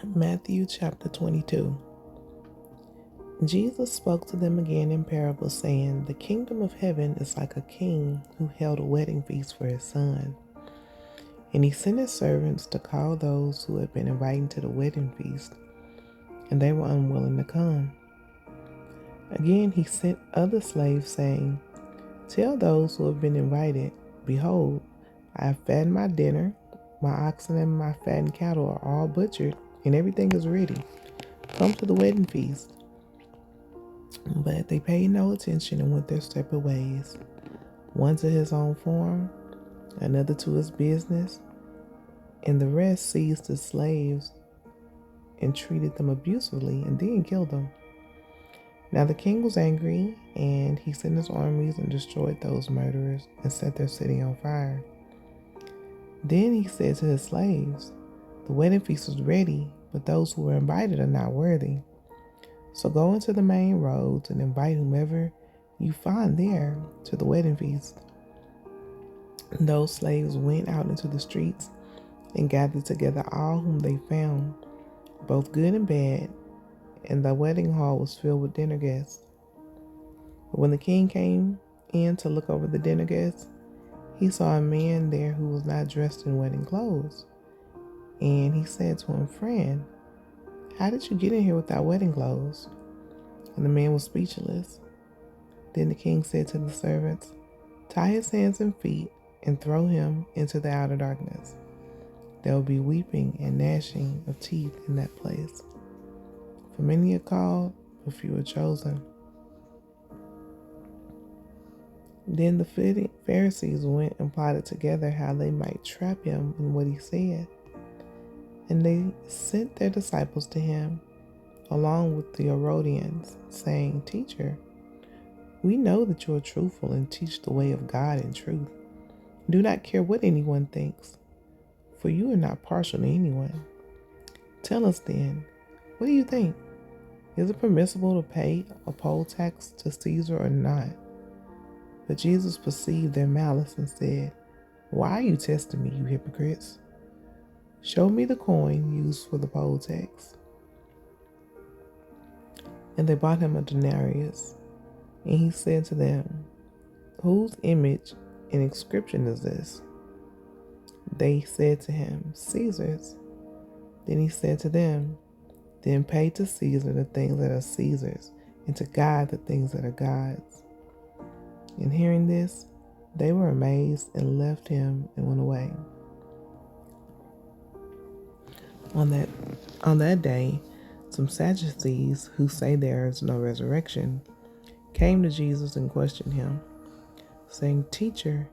Matthew chapter 22. Jesus spoke to them again in parables, saying, "The kingdom of heaven is like a king who held a wedding feast for his son. And he sent his servants to call those who had been invited to the wedding feast, and they were unwilling to come. Again he sent other slaves, saying, 'Tell those who have been invited, behold, I have fattened my dinner, my oxen and my fattened cattle are all butchered, and everything is ready. Come to the wedding feast.' But they paid no attention and went their separate ways, one to his own farm, another to his business, and the rest seized the slaves and treated them abusively and then killed them. Now the king was angry, and he sent his armies and destroyed those murderers and set their city on fire. Then he said to his slaves, 'The wedding feast is ready, but those who were invited are not worthy. So go into the main roads and invite whomever you find there to the wedding feast.' And those slaves went out into the streets and gathered together all whom they found, both good and bad, and the wedding hall was filled with dinner guests. But when the king came in to look over the dinner guests, he saw a man there who was not dressed in wedding clothes. And he said to him, 'Friend, how did you get in here without wedding clothes?' And the man was speechless. Then the king said to the servants, 'Tie his hands and feet and throw him into the outer darkness. There will be weeping and gnashing of teeth in that place. For many are called, but few are chosen.' Then the Pharisees went and plotted together how they might trap him in what he said. And they sent their disciples to him, along with the Herodians, saying, 'Teacher, we know that you are truthful and teach the way of God in truth. Do not care what anyone thinks, for you are not partial to anyone. Tell us then, what do you think? Is it permissible to pay a poll tax to Caesar or not?' But Jesus perceived their malice and said, 'Why are you testing me, you hypocrites? Show me the coin used for the poll tax.' And they bought him a denarius. And he said to them, 'Whose image and inscription is this?' They said to him, 'Caesar's.' Then he said to them, 'Then pay to Caesar the things that are Caesar's, and to God the things that are God's.' And hearing this, they were amazed and left him and went away. On that day, some Sadducees, who say there is no resurrection, came to Jesus and questioned him, saying, 'Teacher,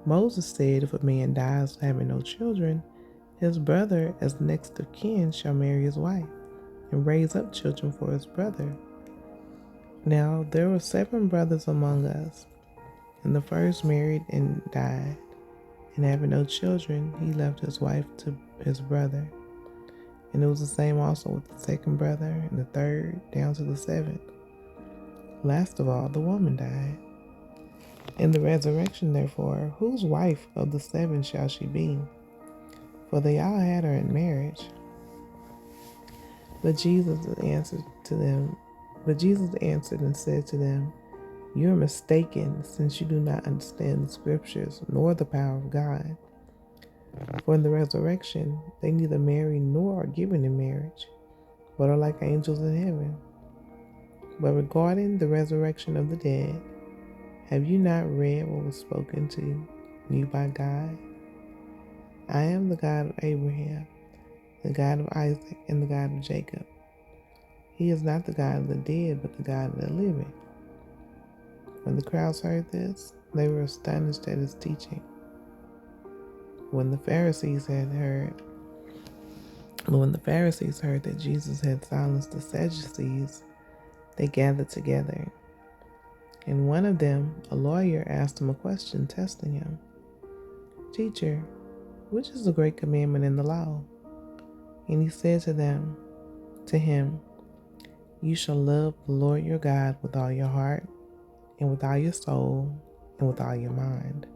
Moses said if a man dies having no children, his brother as next of kin shall marry his wife and raise up children for his brother. Now there were 7 brothers among us, and the first married and died, and having no children, he left his wife to his brother. And it was the same also with the second brother, and the third, down to the 7th. Last of all, the woman died. In the resurrection, therefore, whose wife of the 7 shall she be? For they all had her in marriage.' But Jesus answered and said to them, 'You are mistaken, since you do not understand the scriptures nor the power of God. For in the resurrection they neither marry nor are given in marriage, but are like angels in heaven. But regarding the resurrection of the dead, have you not read what was spoken to you by God? I am the God of Abraham, the God of Isaac, and the God of Jacob. He is not the God of the dead, but the God of the living.' When the crowds heard this, they were astonished at his teaching. When the Pharisees heard that Jesus had silenced the Sadducees, they gathered together. And one of them, a lawyer, asked him a question, testing him. 'Teacher, which is the great commandment in the law?' And he said to him, 'You shall love the Lord your God with all your heart, and with all your soul, and with all your mind.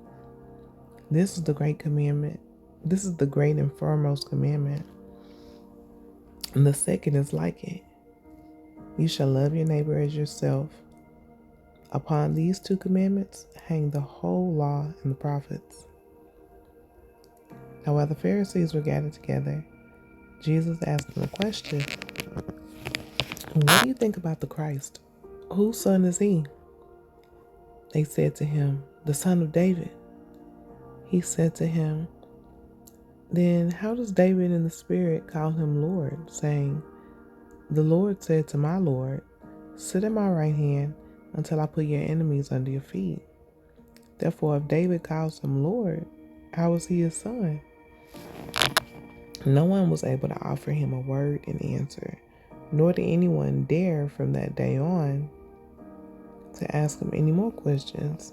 This is the great commandment. This is the great and foremost commandment. And the second is like it. You shall love your neighbor as yourself. Upon these two commandments hang the whole law and the prophets. Now, while the Pharisees were gathered together, Jesus asked them a question. What do you think about the Christ? Whose son is he? They said to him, the son of David. He said to him, then how does David in the Spirit call him Lord, saying, the Lord said to my Lord, sit at my right hand until I put your enemies under your feet. Therefore, if David calls him Lord, how is he his son? No one was able to offer him a word in answer, nor did anyone dare from that day on to ask him any more questions.